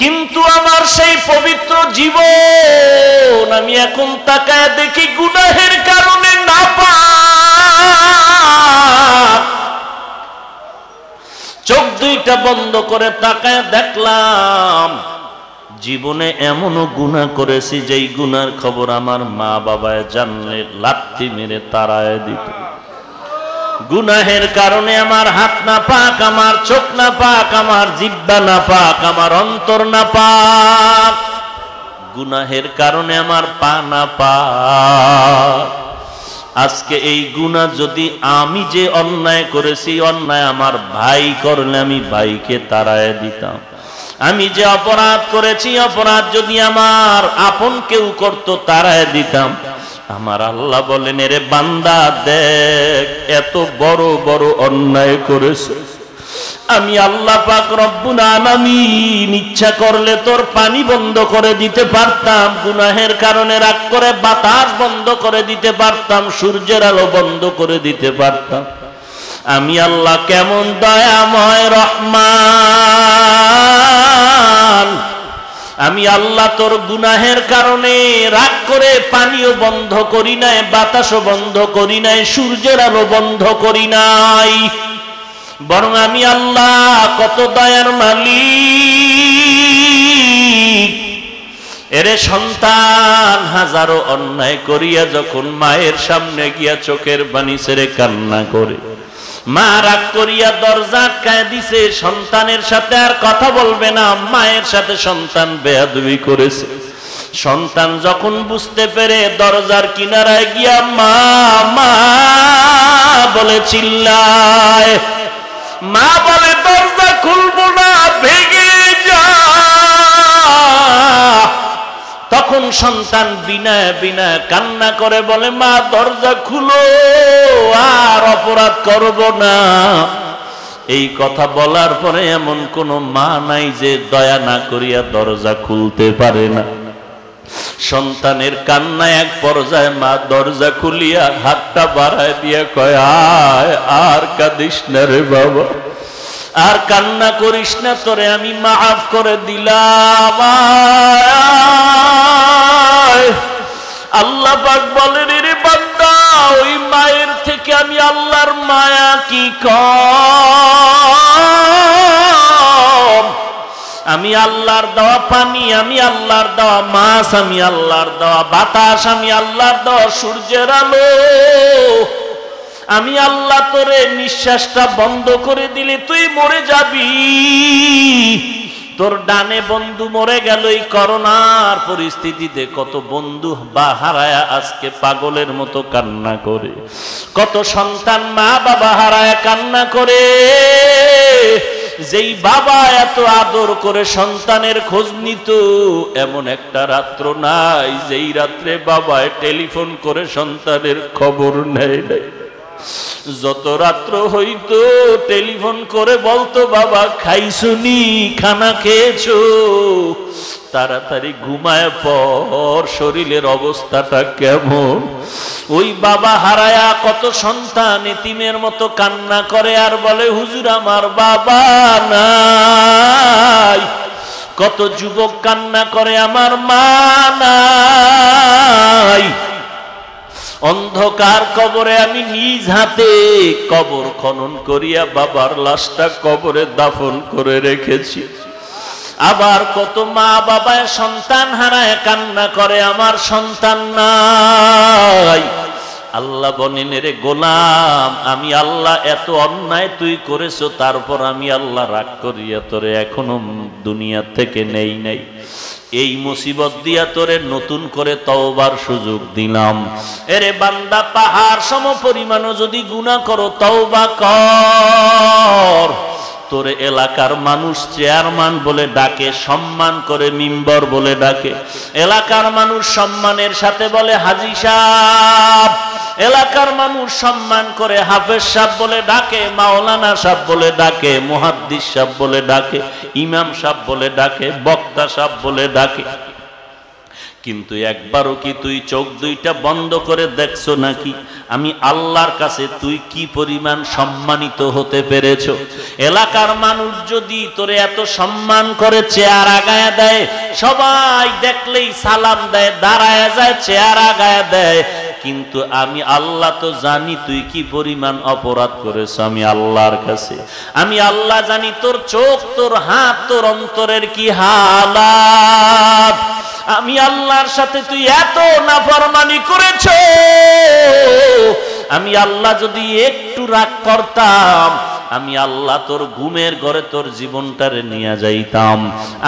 কিন্তু আমার সেই পবিত্র জীবন আমি এখন তাকায় দেখি গুনাহের কারণে নাপাক। চোখ দুইটা বন্ধ করে তাকায় দেখলাম জীবনে এমনও গুনাহ করেছি যেই গুনার খবর আমার মা বাবায় জানলে লাথি মেরে তাড়ায় দিত। গুনাহের কারণে আমার হাত না পাক, আমার চোখ না পাক, আমার জিহ্বা না পাক, আমার অন্তর না পাক। গুনাহের কারণে আমার পা না পাক। আজকে এই গুনাহ যদি আমি যে অন্যায় করেছি, অন্যায় আমার ভাই করলে আমি ভাইকে তাড়ায় দিতাম। আমি যে অপরাধ করেছি, অপরাধ যদি আমার আপন কেউ করতো তাড়ায় দিতাম। আমার আল্লাহ বলেন, এরে বান্দা দেখ এত বড় বড় অন্যায় করেছে, আমি আল্লাহ পাক রব্বুল আলামিন ইচ্ছা করলে তোর পানি বন্ধ করে দিতে পারতাম, গুনাহের কারণে রাগ করে বাতাস বন্ধ করে দিতে পারতাম, সূর্যের আলো বন্ধ করে দিতে পারতাম। আমি আল্লাহ কেমন দয়াময় রহমান, আমি আল্লাহ তোর গুনাহের কারণে রাগ করে পানিও বন্ধ করি নাই, বাতাসও বন্ধ করি নাই, সূর্যের আলো বন্ধ করি নাই, বরং আমি আল্লাহ কত দয়ার মালিক। এরে সন্তান হাজারো অন্যায় করিয়া যখন মায়ের সামনে গিয়া চোখের পানি ছেড়ে কান্না করে, মা রাগ করিয়া দরজা আটকায় দিছে, সন্তানের সাথে আর কথা বলবে না, মায়ের সাথে সন্তান বেয়াদবি করেছে। সন্তান যখন বুঝতে পেরে দরজার কিনারায় গিয়া মা মা বলে চিল্লায়, মা বলে দরজা খুলবো না, ভেঙে যা। তখন সন্তান বিনা বিনা কান্না করে বলে, মা দরজা খুলো, আর অপরাধ করব না। এই কথা বলার পরে এমন কোন মা নাই যে দয়া না করিয়া দরজা খুলতে পারে না। সন্তানের কান্না এক পর্যায়ে মা দরজা খুলিয়া হাতটা বাড়ায় দিয়া কয়, আয় আর কাঁদিস না রে বাবা, আর কান্না করিস না, তোরে আমি মাফ করে দিলাম। আল্লাহ পাক বলেন, রে বান্দা ওই মায়ের থেকে আমি আল্লাহর মায়া কি কম? আমি আল্লাহর দেওয়া পানি, আমি আল্লাহর দেওয়া মাছ, আমি আল্লাহর দেওয়া বাতাস, আমি আল্লাহর দেওয়া সূর্যের আলো, আমি আল্লাহ তোরে নিঃশ্বাসটা বন্ধ করে দিলে তুই মরে যাবি। তোর ডানে বন্ধু মরে গেল এই করোনার পরিস্থিতিতে, কত বন্ধু বা হারায়া আজকে পাগলের মতো কান্না করে, কত সন্তান মা বাবা হারায়া কান্না করে। যেই বাবা এত আদর করে সন্তানের খোঁজ নিত, এমন একটা রাত্র নাই যেই রাত্রে বাবায় টেলিফোন করে সন্তানের খবর নেয় নাই। যত রাত্র হইতো টেলিফোন করে বলতো, বাবা খাইছুনি, খানা খেয়েছো, তাড়াতাড়ি ঘুমায় পর, শরীরের অবস্থাটা কেমন। ওই বাবা হারায়া কত সন্তান এতিমের মতো কান্না করে আর বলে, হুজুর আমার বাবা নাই। কত যুবক কান্না করে, আমার মা নাই। অন্ধকার কবরে আমি নিজ হাতে কবর খনন করিয়া বাবার লাশটা কবরে দাফন করে রেখেছি। আবার কত মা বাবা সন্তান হারায় কান্না করে, আমার সন্তান নাই। আল্লাহ বলেন, রে গোলাম আমি আল্লাহ এত অন্যায় তুই করেছো, তারপর আমি আল্লাহ রাগ করিয়া তোরে এখনো দুনিয়া থেকে নেই নাই। এই মুসিবত দিয়া তোরে নতুন করে তওবার সুযোগ দিলাম। এরে বান্দা পাহাড় সম পরিমাণও যদি গুনাহ করো তওবা কর। তোরে এলাকার মানুষ চেয়ারম্যান বলে ডাকে, সম্মান করে মিম্বর বলে ডাকে। এলাকার মানুষ সম্মানের সাথে বলে হাজী সাহেব, এলাকার মানুষ সম্মান করে হাফেজ সাহেব বলে ডাকে, মাওলানা সাহেব বলে ডাকে, মুহাদ্দিস সাহেব বলে ডাকে, ইমাম সাহেব বলে ডাকে, বক্তা সাহেব বলে ডাকে। কিন্তু একবারও কি তুই চোখ দুইটা বন্ধ করে দেখছো নাকি আমি আল্লাহর কাছে তুই কি পরিমাণ সম্মানিত হতে পেরেছ? এলাকার মানুষ যদি তোরে এত সম্মান করে চেয়ার আগায় দেয়, সবাই দেখলেই সালাম দেয়, দাঁড়ায় যায়, চেয়ার আগায় দেয়, কিন্তু আমি আল্লাহ তো জানি তুই কি পরিমাণ অপরাধ করেছ আমি আল্লাহর কাছে। আমি আল্লাহ জানি তোর চোখ, তোর হাত, তোর অন্তরের কি হালাত। আমি আল্লাহর সাথে তুই এত নাফরমানি করেছ, আমি আল্লাহ যদি একটু রাগ করতাম, আমি আল্লাহ তোর ঘুমের ঘরে তোর জীবনটারে নিয়ে যাইতাম।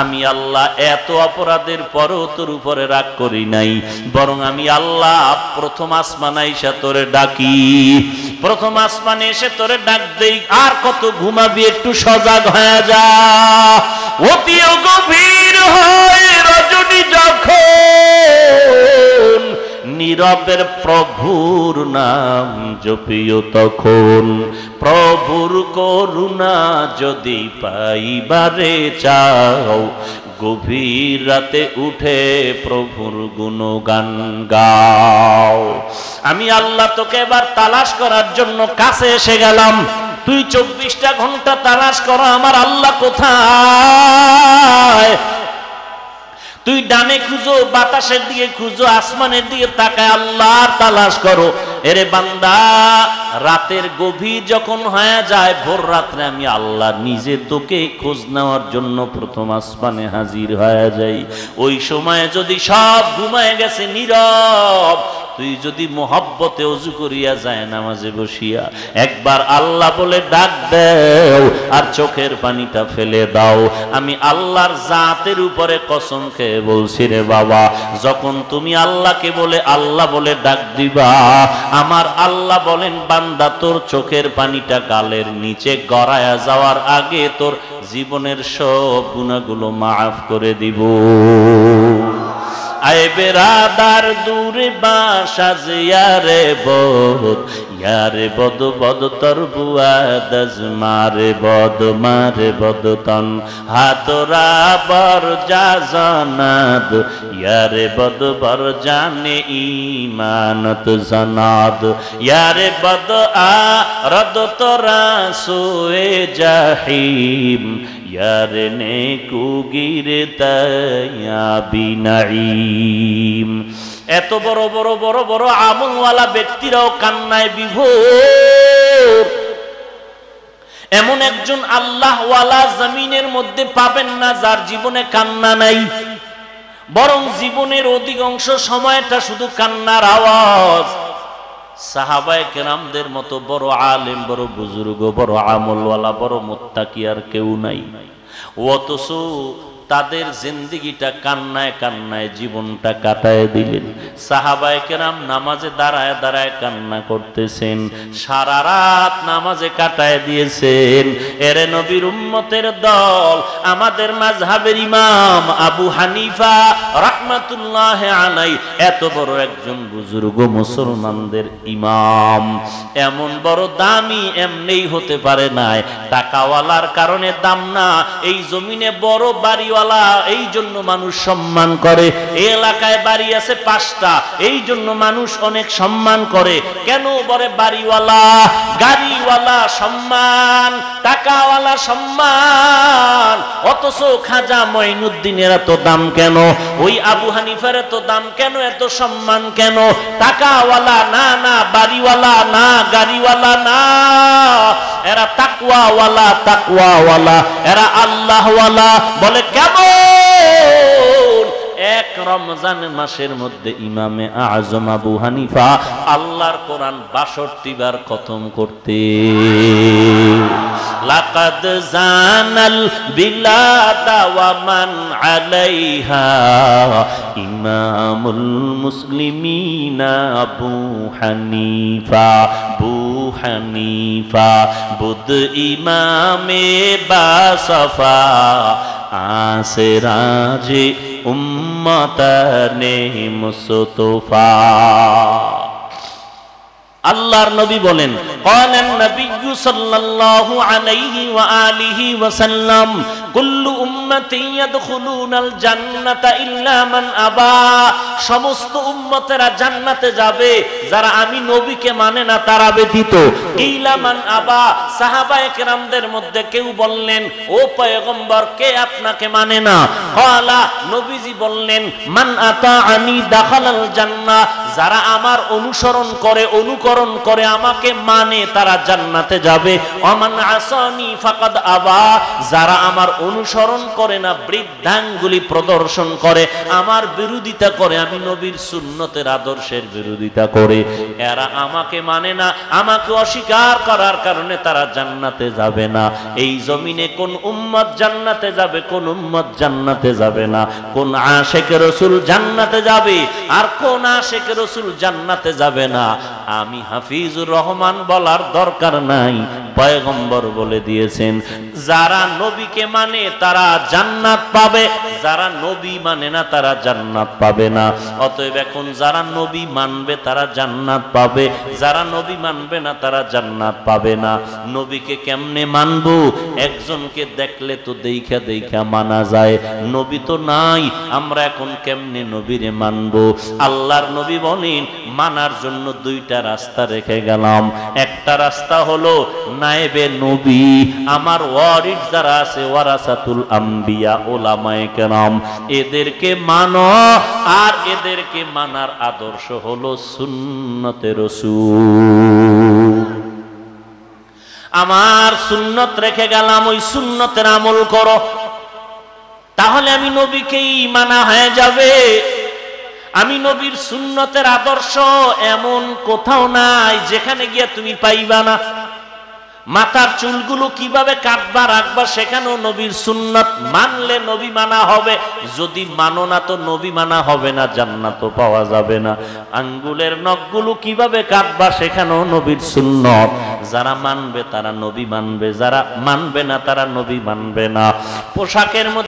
আমি আল্লাহ এত অপরাধের পরেও তোর উপরে রাগ করি নাই, বরং আমি আল্লাহ প্রথম আসমানে এসে তোরে ডাকি, প্রথম আসমানে এসে তোরে ডাক দেই, আর কত ঘুমাবি, একটু সজাগ হয়ে যা। অতি গভীর হয় রজনী যখন, নীরবের প্রভুর নাম জপিও তখন। প্রভুর করুণা যদি পাইবারে চাও, গভীর রাতে উঠে প্রভুর গুণগান গাও। আমি আল্লাহ তোকে এবার তালাশ করার জন্য কাছে এসে গেলাম। তুই 24টা ঘন্টা তালাশ করো আমার আল্লাহ কোথায়। তুই ডানে খুঁজো, বাতাসের দিকে খুঁজো, আসমানের দিকে তাকায় আল্লাহর তালাশ করো। এরে বান্দা, রাতের গভীর যখন হয়ে যায়, ভোর রাত্রে আমি আল্লাহ নিজে তোকে খোঁজ নেওয়ার জন্য প্রথম আসমানে হাজির হয়ে যাই। ওই সময়ে যদি সব ঘুমায় গেছে, নীরব, তুই যদি মোহব্বতে ওযু করিয়া যায় নামাজে বসিয়া একবার আল্লাহ বলে ডাক দাও আর চোখের পানিটা ফেলে দাও। আমি আল্লাহর জাতের উপরে কসম খেয়ে বলছি রে বাবা, যখন তুমি আল্লাহকে বলে আল্লাহ বলে ডাক দিবা, আমার আল্লাহ বলেন বান্দা তোর চোখের পানিটা গালের নিচে গড়ায়া যাওয়ার আগে তোর জীবনের সব গুনাহগুলো মাফ করে দিব। আয় বেরাদার দূরে বাসাজ ইয়ারে বদ, ইয়ারে বদ বদ তর বুয়াদাজ মারে বদ তন হাতরা বর যা জানাদ, ইয়ারে বদ বর জানে ইমানত জানাদ, ইয়ারে বদ আ রদ তোরা সোয়ে জাহিম, ইয়ারে নে কুগিরে তায়া বিনাইম। এত বড় বড় বড় বড় আমলওয়ালা ব্যক্তিরাও কান্নায় বিভোর। এমন একজন আল্লাহওয়ালা জমিনের মধ্যে পাবেন না যার জীবনে কান্না নাই, বরং জীবনের অধিকাংশ সময়টা শুধু কান্নার আওয়াজ। সাহাবায়ে কেরামদের মতো বড় আলেম, বড় বুজুর্গ, বড় আমলওয়ালা, বড় মুত্তাকি আর কেউ নাই। অথচ তাদের জিন্দেগিটা কান্নায় কান্নায় জীবনটা কাটায় দিলেন। সাহাবায়ে কেরাম নামাজে দাঁড়ায় দাঁড়ায় কান্না করতেছেন, সারা রাত নামাজে কাটায় দিয়েছেন। এরে নবীর উম্মতের দল, আমাদের মাযহাবের ইমাম আবু হানিফা রাহমাতুল্লাহ আলাইহি, এত বড় একজন বুজুর্গ মুসলমানদের ইমাম, এমন বড় দামি এমনি হতে পারে নাই। টাকাওয়ালার কারণে দাম না, এই জমিনে বড় বাড়ি, এই জন্য মানুষ সম্মান করে। এই এলাকায় বাড়ি আছে 5টা, এই জন্য মানুষ অনেক সম্মান করে। কেন বলে বাড়িওয়ালা, গাড়িওয়ালা সম্মান, টাকাওয়ালা সম্মান, অথচ খাজা মঈনুদ্দিনের এত দাম কেন? ওই আবু হানিফার এত দাম কেন? এত সম্মান কেন? টাকাওয়ালা না, না বাড়িওয়ালা না, গাড়িওয়ালা না, এরা তাকওয়াওয়ালা, তাকওয়াওয়ালা, এরা আল্লাহওয়ালা। বলে কেমন? এক রমজান মাসের মধ্যে ইমামে আজম আবু হানিফা আল্লাহর কোরআন 62 বার খতম করতে। লাকাদ জানাল বিলাদা ওয়া মান আলাইহা ইমামুল মুসলিমিনা আবু হানিফা, আবু হানিফা বুদ ইমামে বাসফা আসরাজে উম্মতানে মুস্তফা। আল্লাহর নবী বলেন, ক্বালান নবী সাল্লাল্লাহু আলাইহি ওয়া আলিহি ওয়া সাল্লাম, কুল্লু উম্মতি ইয়াদখুলুনাল জান্নাতা ইল্লা মান আবা, সমস্ত উম্মতেরা জান্নাতে যাবে যারা আমি নবীকে মানে না তারা ব্যতীত। ইল্লা মান আবা, সাহাবায়ে কেরামদের মধ্যে কেউ বললেন, ও পয়গম্বর, কে আপনাকে মানে না? ক্বালা, নবীজি বললেন, মান আতাআনি দাখালাল জান্নাহ, যারা আমার অনুসরণ করে, অনুকরণ করে, আমাকে মানে তারা জান্নাতে যাবে। ওমান আসানি ফাকাদ আবা, যারা আমার অনুসরণ করে না, বৃদ্ধাঙ্গুলি প্রদর্শন করে, আমার বিরোধিতা করে, আমি নবীর সুন্নতের আদর্শের বিরোধিতা করে, এরা আমাকে মানে না, আমাকে অস্বীকার করার কারণে তারা জান্নাতে যাবে না। এই জমিনে কোন উম্মত জান্নাতে যাবে, কোন উম্মত জান্নাতে যাবে না, কোন আশিকে রাসূল জান্নাতে যাবে আর কোন আশিকে রাসূল জান্নাতে যাবে না, আমি হাফিজুর রহমান বলার দরকার নাই, পয়গম্বর বলে দিয়েছেন। যারা নবীকে মানে তারা জান্নাত পাবে, যারা নবী মানে না তারা জান্নাত পাবে না। অতএব এখন যারা নবী মানবে তারা জান্নাত পাবে, যারা নবী মানবে না তারা জান্নাত পাবে না। নবীকে কেমনে মানবো? একজনকে দেখলে তো দেখা দেখা মানা যায়, নবী তো নাই, আমরা এখন কেমনে নবীরে মানবো? আল্লাহর নবী বলেন, মানার জন্য দুইটা রাস্তা রেখে গেলাম। একটা রাস্তা হলো নায়েবে নবী, আমার ওয়ারিস যারা আছে, ওয়ারাসাতুল আম্বিয়া, উলামায়ে কেরাম, এদেরকে মানো। আর এদেরকে মানার আদর্শ হলো সুন্নতে রাসূল। আমার সুন্নত রেখে গেলাম, ওই সুন্নতের আমল করো, তাহলে আমি নবীকেই মানা হয়ে যাবে। আমি নবীর সুন্নতের আদর্শ এমন কোথাও নাই যেখানে গিয়ে তুমি পাইবা না। মাথার চুলগুলো কিভাবে কাটবা রাখবা সেখানেও নবীর সুন্নাত, মানলে নবী মানা হবে, যদি মানো না তো নবী মানা হবে না, জান্নাতও পাওয়া যাবে না। আঙ্গুলের নখগুলো কিভাবে কাটবা সেখানেও নবীর সুন্নাত, যারা মানবে তারা নবী মানবে, যারা মানবে না তারা নবী মানবে না। পোশাকের মধ্যে